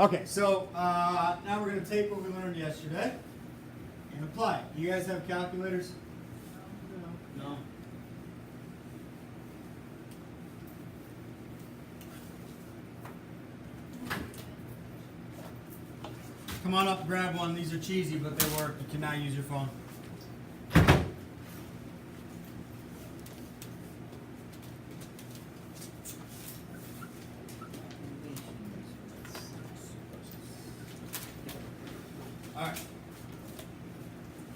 Okay, so now we're going to take what we learned yesterday and apply it. You guys have calculators? No. Come on up, grab one. These are cheesy, but they work. You can now use your phone. Alright.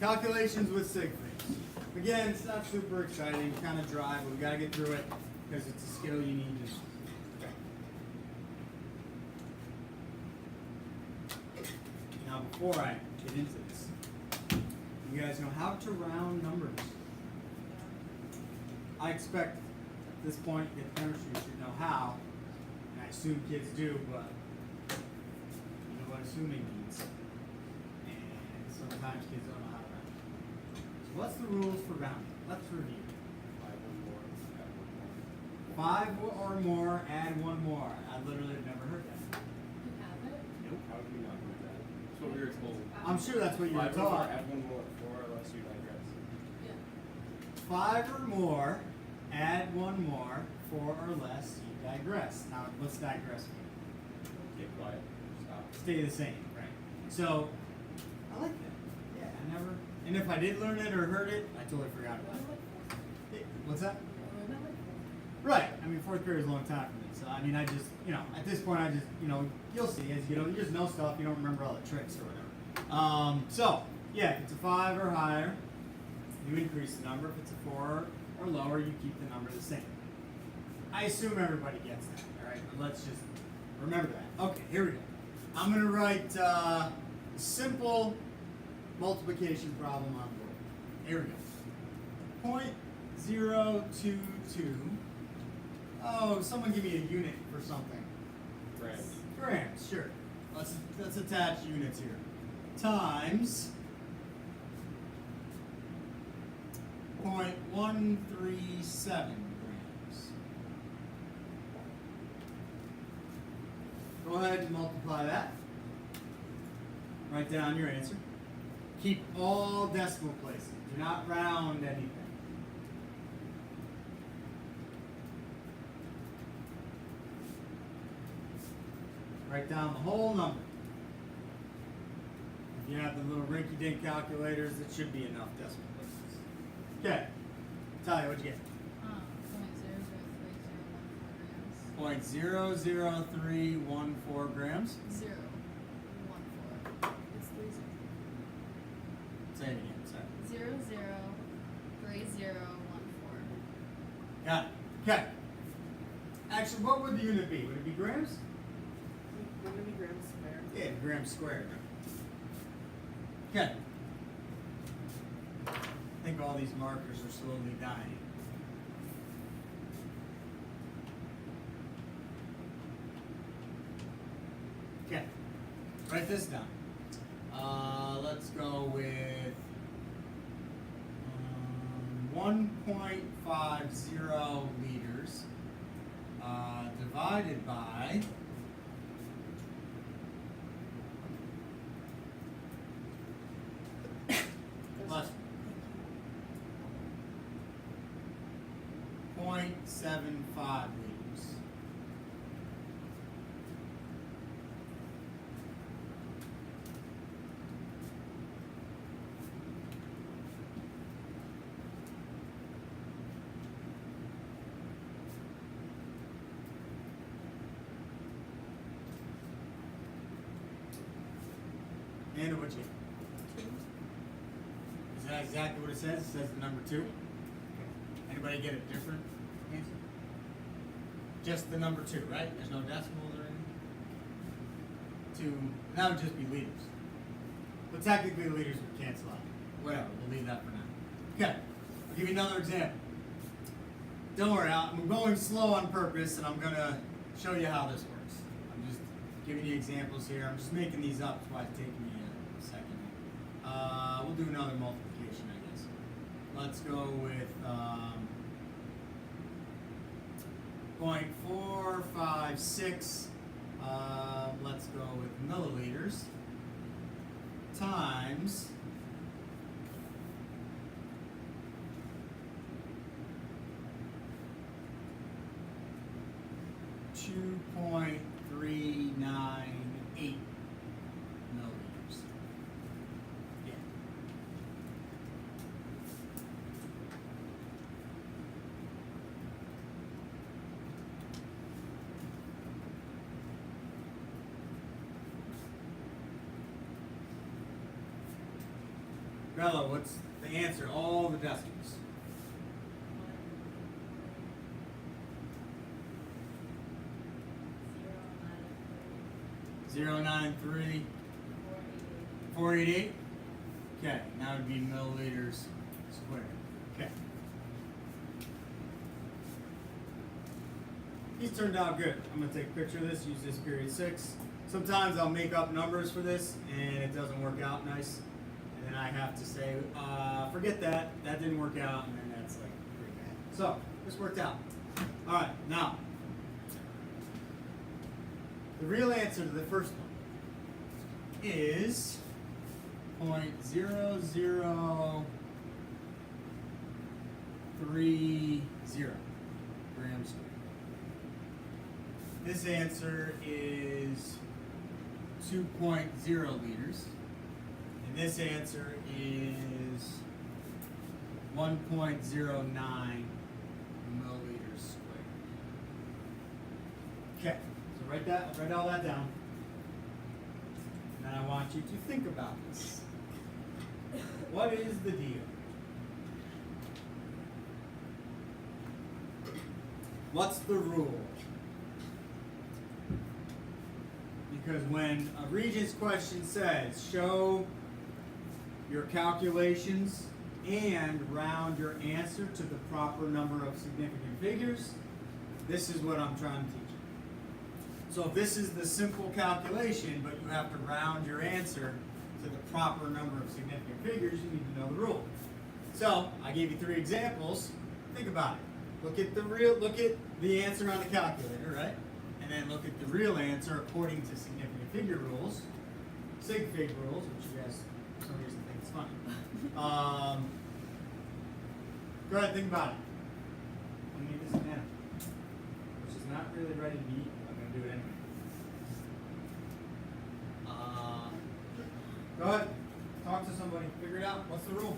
Calculations with sig figs. Again, it's not super exciting, kind of dry, but we got to get through it because it's a skill you need to. Now, before I get into this, you guys know how to round numbers. I expect at this point in chemistry you should know how, and I assume kids do, but you know what assuming means. Sometimes kids don't know how to round. So what's the rules for rounding? Let's review. 5 or more, add 1 more. I literally have never heard that. You have it? Nope. How have we not heard that? That's what we were told. I'm sure that's what you were 5 or more, taught. add 1 more, 4 or less, you digress. Yeah. 5 or more, add 1 more, 4 or less, you digress. Now, what's digress mean? Get quiet. Stop. Stay the same, right? So, I like that. Yeah, I never. And if I did learn it or heard it, I totally forgot about it. What's that? Right. I mean, 4th period is a long time for me. So, I mean, I just, at this point, I just, you'll see as you you just know stuff. You don't remember all the tricks or whatever. So, yeah, if it's a 5 or higher, you increase the number. If it's a 4 or lower, you keep the number the same. I assume everybody gets that, all right? But let's just remember that. Okay, here we go. I'm going to write simple multiplication problem on board. Here we go. 0.022. Oh, someone give me a unit for something. Grams. Grams, sure. Let's attach units here. Times 0.137 grams. Go ahead and multiply that. Write down your answer. Keep all decimal places. Do not round anything. Write down the whole number. If you have the little rinky-dink calculators, it should be enough decimal places. Okay. Talia, what'd you get? 0.00314 grams. 0.014. It's 3 0. Say it again, sorry. 0.03014. Got it. Okay. Actually, what would the unit be? Would it be grams? Wouldn't it be grams squared? Yeah, grams squared. Okay. I think all these markers are slowly dying. Okay. Write this down. Let's go with 1.50 liters divided by plus 0.75 liters. And what you get? Is that exactly what it says? It says the number 2. Anybody get a different answer? Just the number 2, right? There's no decimals or anything? That would just be liters. But technically the liters would cancel out. Whatever, we'll leave that for now. Okay, I'll give you another example. Don't worry, I'm going slow on purpose and I'm going to show you how this works. I'm just giving you examples here. I'm just making these up, that's why it's taking me a second. We'll do another multiplication, I guess. Let's go with 0.456. Let's go with 2.398 milliliters. Yeah. Bella, what's the answer? All the decimals. 0.93. 488. Okay, now it would be milliliters squared. Okay. These turned out good. I'm going to take a picture of this, use this period 6. Sometimes I'll make up numbers for this and it doesn't work out nice. And then I have to say, forget that, that didn't work out, and then that's like pretty bad. So, this worked out. Alright, now, the real answer to the first one is 0.0030 grams squared. This answer is 2.0 liters. And this answer is 1.09 milliliters squared. Okay, so write all that down. And then I want you to think about this. What is the deal? What's the rule? Because when a Regents question says, show your calculations and round your answer to the proper number of significant figures, this is what I'm trying to teach you. So if this is the simple calculation, but you have to round your answer to the proper number of significant figures, you need to know the rule. So I gave you 3 examples. Think about it. Look at the answer on the calculator, right? And then look at the real answer according to significant figure rules, sig fig rules, which you guys for some reason think is funny. Go ahead, think about it. I'm gonna eat this banana, which is not really ready to eat. I'm gonna do it anyway. Go ahead, talk to somebody, figure it out. What's the rule?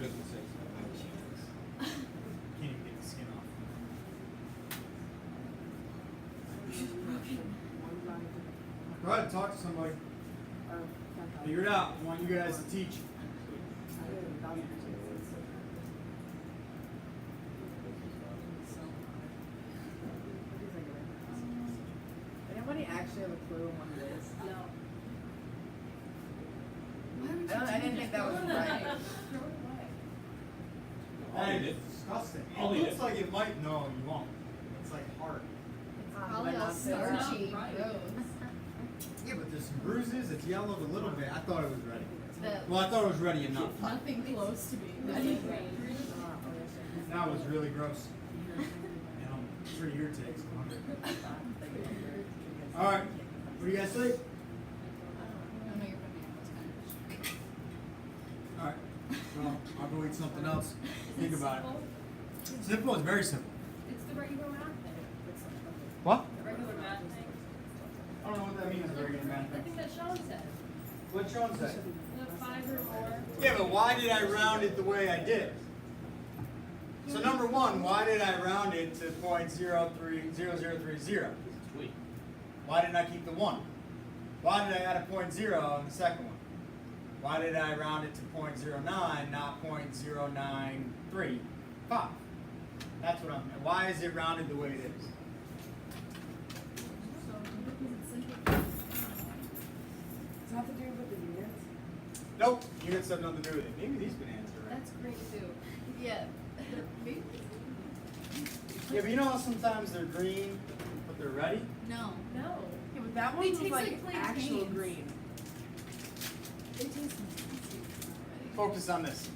Business six. Can't even get the skin off. Go ahead, talk to somebody. Figure it out. I want you guys to teach. Anybody actually have a clue on what it is? No. I didn't think that was right. Throw it away. I'll eat it. It's disgusting. I'll It eat looks it. like it might. No, you won't. It's like hard. Probably all starchy. Right. Gross. Yeah, but there's some bruises. It's yellowed a little bit. I thought it was ready. The- Well, I thought it was ready enough. Nothing close to being ready. That was really gross. And I'm sure your take's hungry. All right. What do you guys think? I know you're putting me on this All right. Well, I'll go eat something else. Think about it. Simple? Simple is very simple. It's the regular math thing. What? The regular math thing. I don't know what that means. Regular math I thing. think that Sean said. What Sean say? The 5 or more. Yeah, but why did I round it the way I did? So number one, why did I round it to 0.0030? Sweet. Why didn't I keep the 1? Why did I add a 0.0 on the second one? Why did I round it to 0.09, not 0.0935? That's what I'm. Why is it rounded the way it is? Does it have to do with the units? Nope, units have nothing to do with it. Maybe these been answered right. That's great too. Yeah. Maybe. Yeah, but you know how sometimes they're green, but they're ready? No. No. Yeah, but that They one was taste like like plantains. actual green. They taste nasty. Focus on this.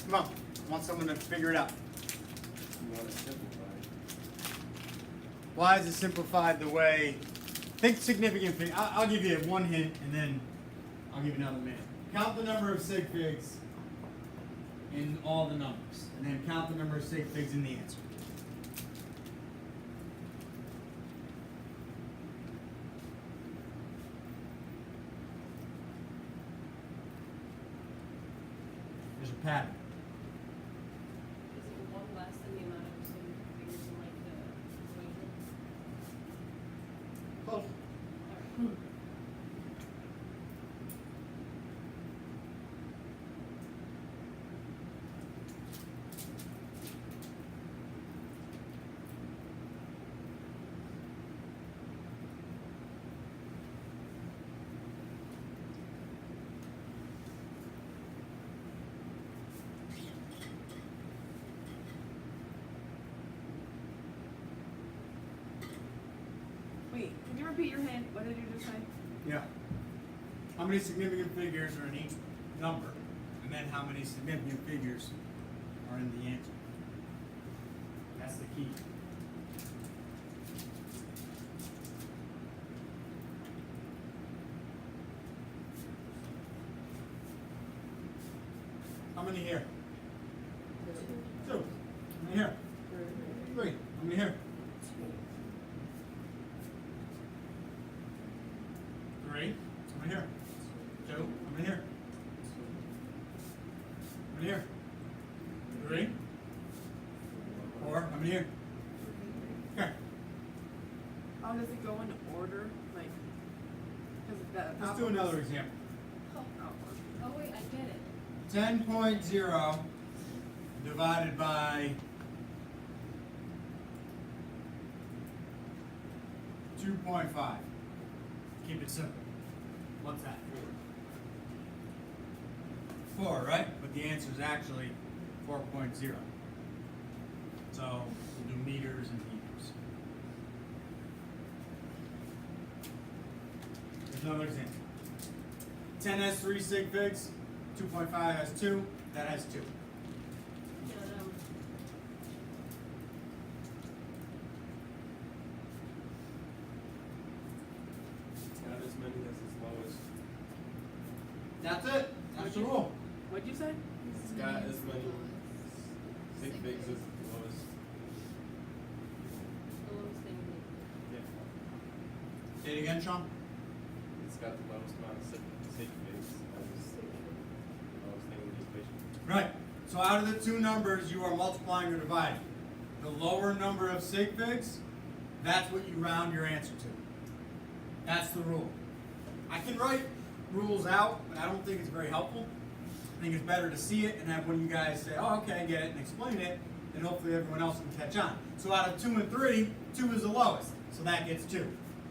Come on, I want someone to figure it out. You want it simplified. Why is it simplified the way? Think significant fig. I'll give you one hint, and then I'll give you another minute. Count the number of sig figs in all the numbers, and then count the number of sig figs in the answer. There's a pattern. Is it one less than the amount of sig figures in like the equation? Close. Alright. Wait, can you repeat your hand? What did you just say? Yeah. How many significant figures are in each number, and then how many significant figures are in the answer? That's the key. How many here? Two. How many here? Three. How many here? Three. How many here? Two. How many here? How many here? Three. Four. How many here? Here. How does it go in order? Like, because that. Let's do another example. Oh wait, I get it. 10.0 divided by 2.5. Keep it simple. What's that? 4, right? But the answer is actually 4.0. So we'll do meters and meters. Here's another example. 10 has 3 sig figs. 2.5 has 2. That has 2. It's got as many as its lowest. That's it. That's the rule. What'd you say? It's got as many sig figs as its lowest. The lowest thing in the Yeah. Say it again, Sean. It's got the lowest amount of sig figs as the lowest thing in the equation. Right. So out of the two numbers, you are multiplying or dividing. The lower number of sig figs, that's what you round your answer to. That's the rule. I can write rules out, but I don't think it's very helpful. I think it's better to see it and have one of you guys say, oh, okay, I get it, and explain it, and hopefully everyone else can catch on. So out of 2 and 3, 2 is the lowest, so that gets 2.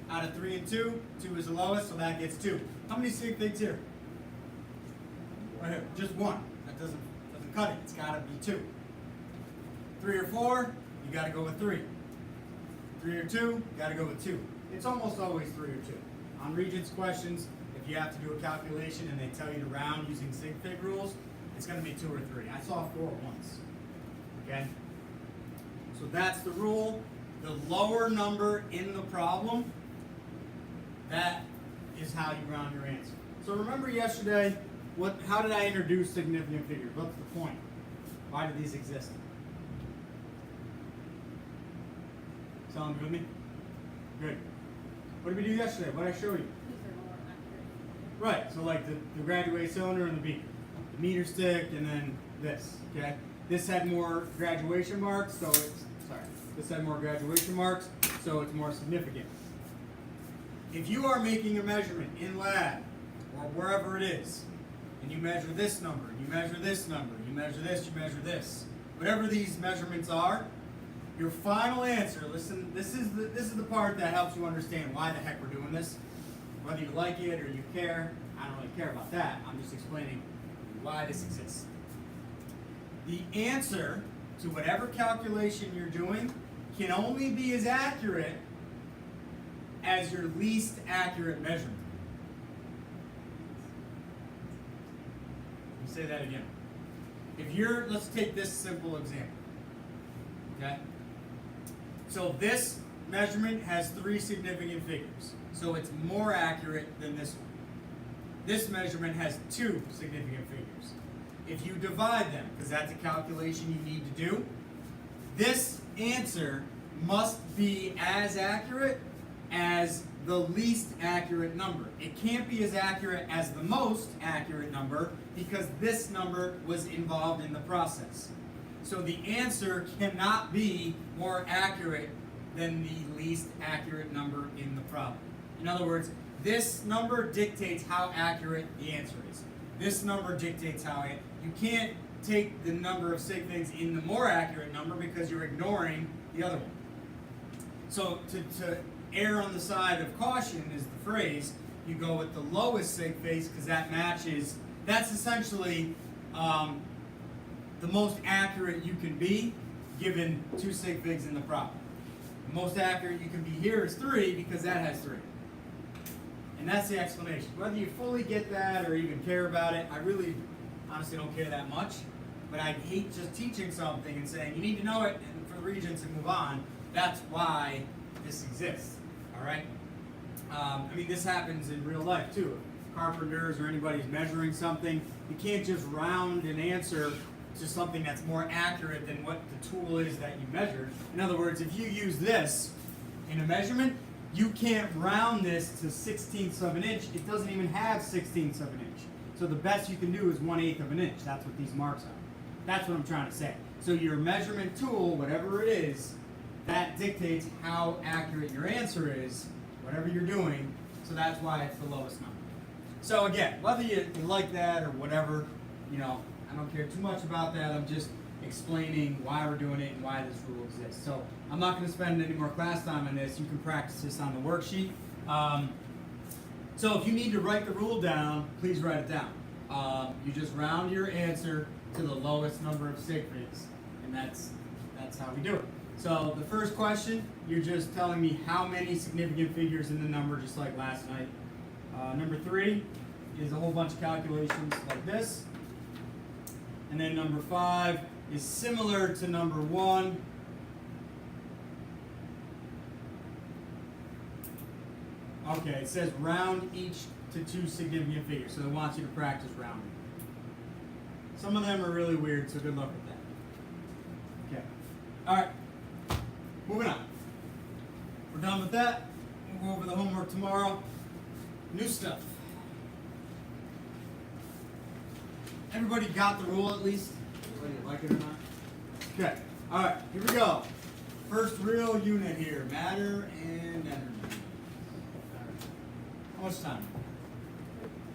Out of 3 and 2, 2 is the lowest, so that gets 2. How many sig figs here? Right here, just 1. That doesn't cut it. It's got to be 2. 3 or 4, you got to go with 3. 3 or 2, you got to go with 2. It's almost always 3 or 2. On Regents questions, if you have to do a calculation and they tell you to round using sig fig rules, it's going to be 2 or 3. I saw 4 once. Okay? So that's the rule. The lower number in the problem, that is how you round your answer. So remember yesterday, how did I introduce significant figures? What's the point? Why do these exist? Sound with me? Good. What did we do yesterday? What did I show you? These are more accurate. Right, so like the graduate cylinder and the beaker. The meter stick and then this, okay? This had more graduation marks, so it's, this had more graduation marks, so it's more significant. If you are making a measurement in lab or wherever it is, and you measure this number, and you measure this number, you measure this, you measure this, whatever these measurements are, your final answer, listen, this is the part that helps you understand why the heck we're doing this. Whether you like it or you care, I don't really care about that. I'm just explaining why this exists. The answer to whatever calculation you're doing can only be as accurate as your least accurate measurement. Let me say that again. Let's take this simple example. Okay? So this measurement has 3 significant figures. So it's more accurate than this one. This measurement has 2 significant figures. if you divide them, because that's a calculation you need to do, this answer must be as accurate as the least accurate number. It can't be as accurate as the most accurate number because this number was involved in the process. So the answer cannot be more accurate than the least accurate number in the problem. In other words, this number dictates how accurate the answer is. This number dictates how it. You can't take the number of sig figs in the more accurate number because you're ignoring the other one. So to err on the side of caution is the phrase, you go with the lowest sig figs because that matches, that's essentially the most accurate you can be given 2 sig figs in the problem. The most accurate you can be here is 3 because that has 3. And that's the explanation. Whether you fully get that or even care about it, I really honestly don't care that much. But I hate just teaching something and saying, you need to know it and for the regions and move on. That's why this exists. Alright? I mean, this happens in real life too. Carpenters or anybody's measuring something, you can't just round an answer to something that's more accurate than what the tool is that you measured. In other words, if you use this in a measurement, you can't round this to 1/16 of an inch. It doesn't even have 1/16 of an inch. So the best you can do is 1/8 of an inch. That's what these marks are. That's what I'm trying to say. So your measurement tool, whatever it is, that dictates how accurate your answer is, whatever you're doing. So that's why it's the lowest number. So again, whether you like that or whatever, you know, I don't care too much about that. I'm just explaining why we're doing it and why this rule exists. So I'm not going to spend any more class time on this. You can practice this on the worksheet. So if you need to write the rule down, please write it down. You just round your answer to the lowest number of sig figs, and that's how we do it. So the first question, you're just telling me how many significant figures in the number, just like last night. Number 3 is a whole bunch of calculations like this. And then number 5 is similar to number 1. Okay, it says round each to 2 significant figures, so it wants you to practice rounding. Some of them are really weird, so good luck with that. Okay. Alright. Moving on. We're done with that. We'll go over the homework tomorrow. New stuff. Everybody got the rule at least? Everybody like it or not? Okay. Alright, here we go. First real unit here. Matter and energy. How much time?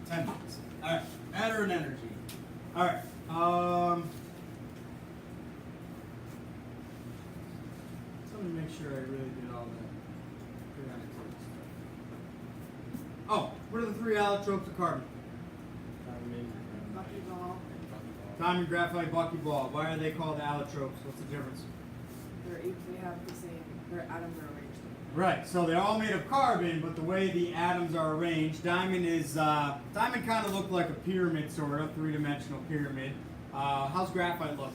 10 minutes. Alright. Matter and energy. Alright. Let me make sure I really did all that. Oh, what are the 3 allotropes of carbon? Buckyball. Diamond, graphite, buckyball. Why are they called allotropes? What's the difference? They have the same. Their atoms are arranged. Right. So they're all made of carbon, but the way the atoms are arranged, diamond kind of looked like a pyramid, sort of 3-dimensional pyramid. How's graphite look?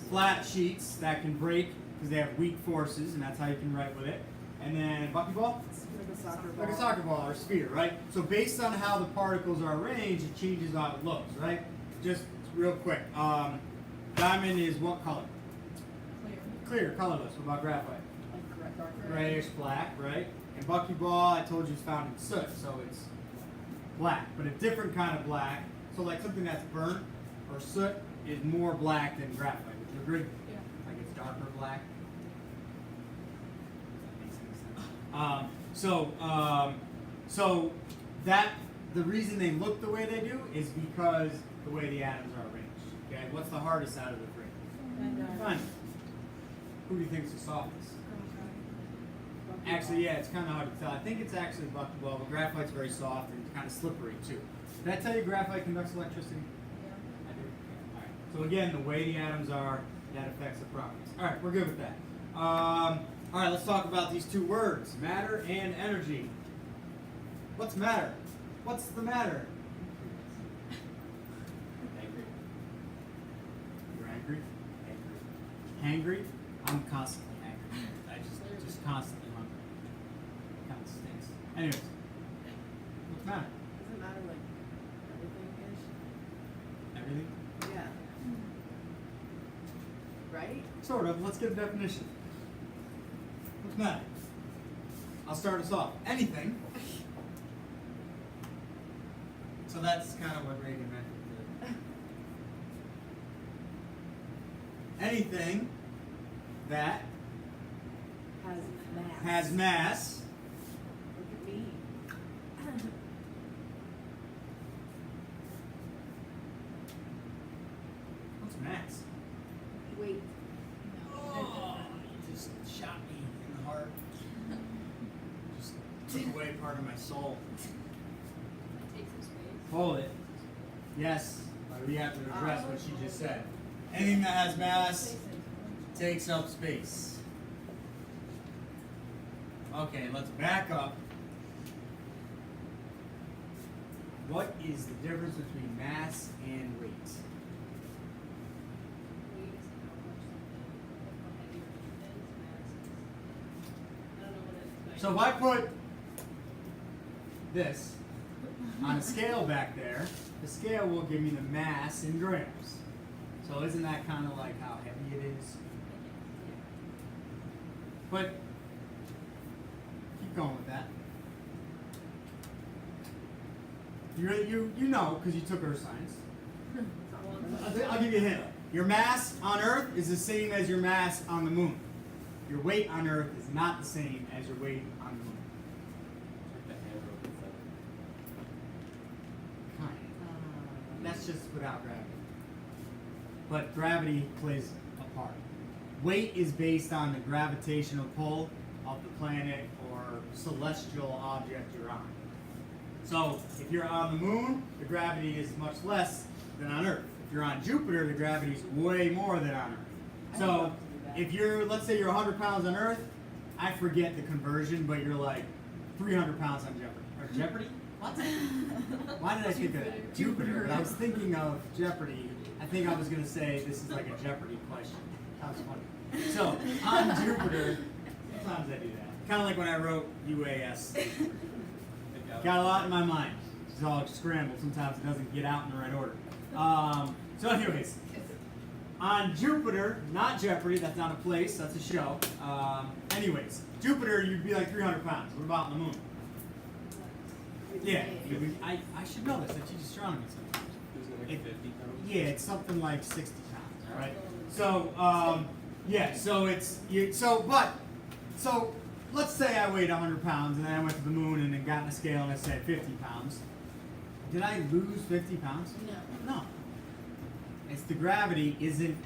Flat sheets that can break because they have weak forces, and that's how you can write with it. And then buckyball? Like a soccer ball. Like a soccer ball or a sphere, right? So based on how the particles are arranged, it changes how it looks, right? Just real quick. Diamond is what color? Clear, colorless. What about graphite? Like dark Grayish black, right? And buckyball, I told you, is found in soot, so it's black, but a different kind of black. So like something that's burnt or soot is more black than graphite. Would you agree? Yeah. Like it's darker black. That makes any sense. So that the reason they look the way they do is because the way the atoms are arranged. Okay, what's the hardest out of the 3? Fine. Who do you think is the softest? Actually, yeah, it's kind of hard to tell. I think it's actually buckyball, but graphite's very soft and kind of slippery too. Did I tell you graphite conducts electricity? Yeah. I do. Okay. All right. So again, the way the atoms are, that affects the properties. All right, we're good with that. All right, let's talk about these 2 words, matter and energy. What's matter? What's the matter? Angry. You're angry? Angry? I'm constantly angry. I just constantly hungry. Kind of stinks. Anyways, what's the matter? Doesn't matter like everything-ish. Sort of. Let's get a definition. What's matter? I'll start us off. Anything. So that's kind of what Reagan meant. Anything that has mass Look at me. What's mass? Wait. Oh, you just shot me in the heart. Just took away part of my soul. It takes up space. Hold it. Yes, but we have to address what she just said. Anything that has mass takes up space. Okay, let's back up. What is the difference between mass and weight? Weight is how much something, how heavy or light it is. Mass is, I don't know what it is. So if I put this on a scale back there, the scale will give me the mass in grams. So isn't that kind of like how heavy it is? But keep going with that. You know because you took earth science. I'll give you a hint. Your mass on Earth is the same as your mass on the moon. Your weight on Earth is not the same as your weight on the moon. Check the hammer open center. Kind of. That's just without gravity. But gravity plays a part. Weight is based on the gravitational pull of the planet or celestial object you're on. So if you're on the moon, the gravity is much less than on Earth. If you're on Jupiter, the gravity is way more than on Earth. So if you're, let's say you're 100 pounds on Earth, I forget the conversion, but you're like 300 pounds on Jeopardy. Or Jeopardy? What? Why did I think of that? Jupiter. I was thinking of Jeopardy. I think I was going to say this is like a Jeopardy question. That was funny. So on Jupiter, sometimes I do that. Kind of like when I wrote UAS. Got a lot in my mind. It's all scrambled. Sometimes it doesn't get out in the right order. So anyways, on Jupiter, not Jeopardy, that's not a place, that's a show. Anyways, Jupiter, you'd be like 300 pounds. What about on the moon? Yeah, I should know this. I teach astronomy sometimes. Who's gonna get 50 pounds? Yeah, it's something like 60 pounds, all right? So, yeah, so it's, so let's say I weighed 100 pounds and then I went to the moon and then got on a scale and I said 50 pounds. Did I lose 50 pounds? No. No. It's the gravity isn't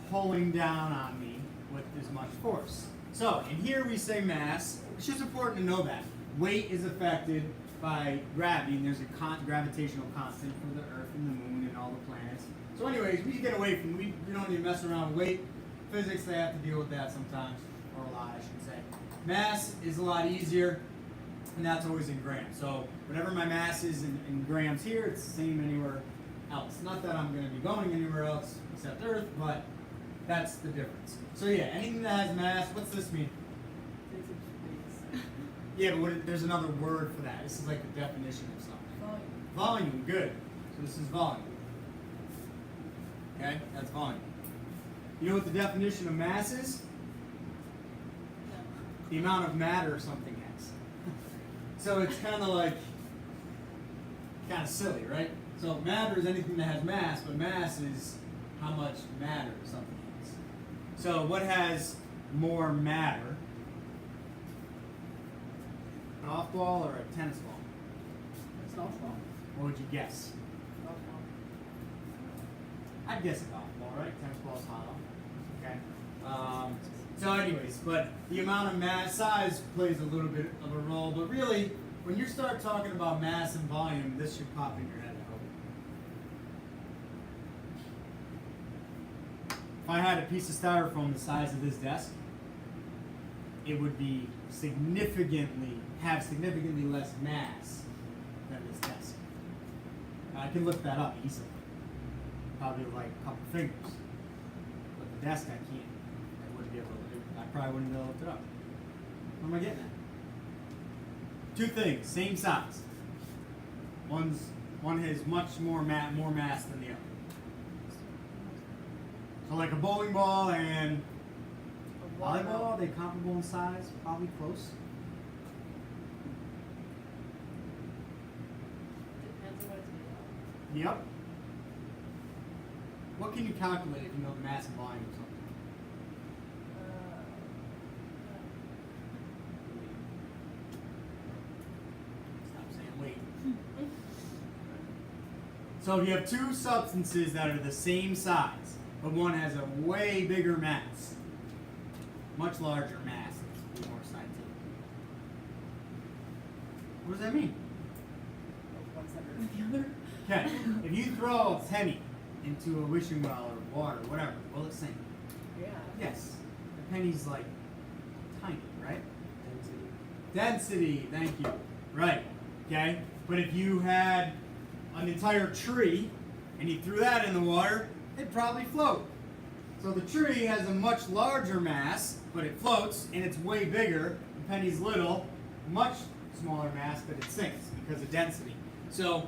pulling down on me with as much force. So, in here we say mass. It's just important to know that. Weight is affected by gravity, and there's a gravitational constant for the Earth and the Moon and all the planets. So anyways, we get away from, we don't need to mess around with weight. Physics, they have to deal with that sometimes, or a lot, I should say. Mass is a lot easier, and that's always in grams. So whatever my mass is in grams here, it's the same anywhere else. Not that I'm going to be going anywhere else except Earth, but that's the difference. So yeah, anything that has mass, what's this mean? Takes up space. Yeah, but there's another word for that. This is like the definition of something. Volume. Volume, good. So this is volume. Okay, that's volume. You know what the definition of mass is? No. The amount of matter something has. So it's kind of like, kind of silly, right? So matter is anything that has mass, but mass is how much matter something has. So what has more matter? An golf ball or a tennis ball? It's an golf ball. What would you guess? Golf ball. I'd guess a golf ball, right? Tennis ball's hollow. Okay. So anyways, but the amount of mass size plays a little bit of a role, but really, when you start talking about mass and volume, this should pop in your head, I hope. If I had a piece of styrofoam the size of this desk, it would be have significantly less mass than this desk. I can lift that up easily. Probably with like a couple fingers. But the desk I can't. I wouldn't be able to do it. I probably wouldn't be able to lift it up. What am I getting at? Two things, same size. One has much more mass than the other. So like a bowling ball and A water volleyball, are they comparable in size? Probably close. Depends on what it's made of. Yep. What can you calculate if you know the mass and volume of something? Stop saying wait. So you have two substances that are the same size, but one has a way bigger mass. Much larger mass, to be more scientific. What does that mean? One's better than the other. Okay, if you throw a penny into a wishing well or water, whatever, will it sink? Yeah. Yes. The penny's like tiny, right? Density, thank you. Right. Okay? But if you had an entire tree and you threw that in the water, it'd probably float. So the tree has a much larger mass, but it floats, and it's way bigger. The penny's little, much smaller mass, but it sinks because of density. So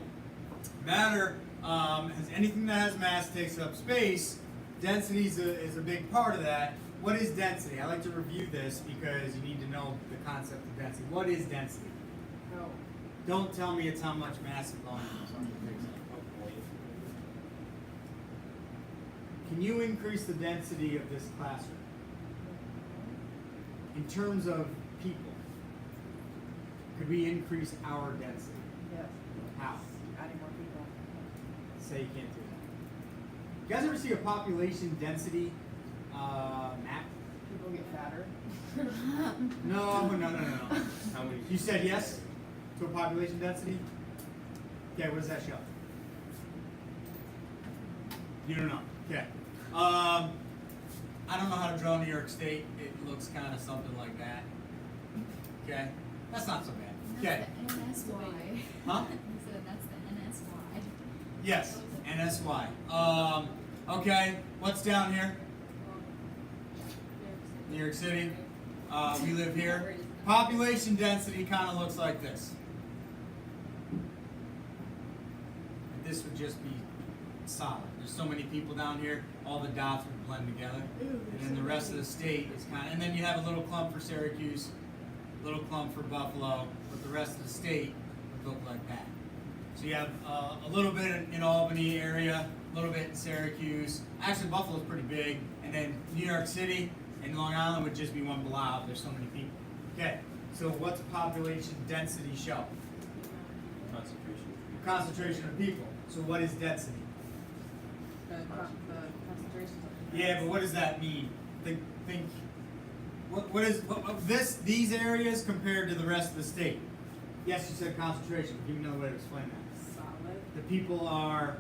matter, has anything that has mass takes up space. Density is a big part of that. What is density? I like to review this because you need to know the concept of density. What is density? No. Don't tell me it's how much mass and volume something takes up. Can you increase the density of this classroom? In terms of people, could we increase our density? Yes. How? Adding more people. Say you can't do that. You guys ever see a population density map? People get fatter. No. How many? You said yes to a population density? Okay, what does that show? You don't know. Okay. I don't know how to draw New York State. It looks kind of something like that. Okay? That's not so bad. Okay. That's the NSY. Huh? He said that's the NSY. Yes, NSY. Okay, what's down here? New York City. We live here. Population density kind of looks like this. And this would just be solid. There's so many people down here, all the dots would blend together. And then the rest of the state is kind of, and then you have a little clump for Syracuse, a little clump for Buffalo, but the rest of the state would look like that. So you have a little bit in Albany area, a little bit in Syracuse. Actually, Buffalo's pretty big, and then New York City and Long Island would just be one blob. There's so many people. Okay, so what's population density show? Concentration. Concentration of people. So what is density? The concentrations of Yeah, but what does that mean? Think. What is these areas compared to the rest of the state? Yes, you said concentration. Give me another way to explain that. solid. The people are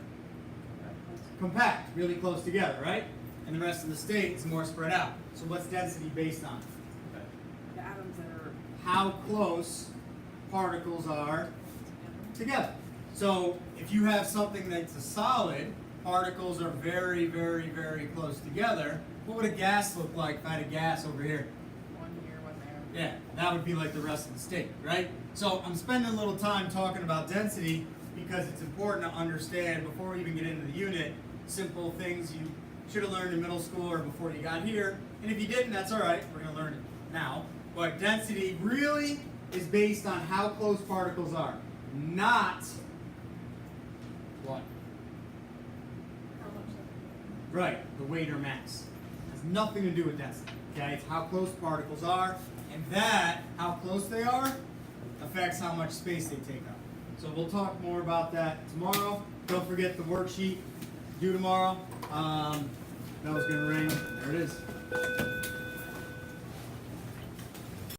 compact, really close together, right? And the rest of the state is more spread out. So what's density based on? The atoms that are How close particles are together. So if you have something that's a solid, particles are very, very, very close together. What would a gas look like if I had a gas over here? one here, one there. Yeah, that would be like the rest of the state, right? So I'm spending a little time talking about density because it's important to understand before we even get into the unit, simple things you should have learned in middle school or before you got here. And if you didn't, that's all right. We're going to learn it now. But density really is based on how close particles are, not what? How much? Right, the weight or mass. Has nothing to do with density. Okay, it's how close particles are, and that, how close they are, affects how much space they take up. So we'll talk more about that tomorrow. Don't forget the worksheet due tomorrow. Bell's gonna ring. There it is.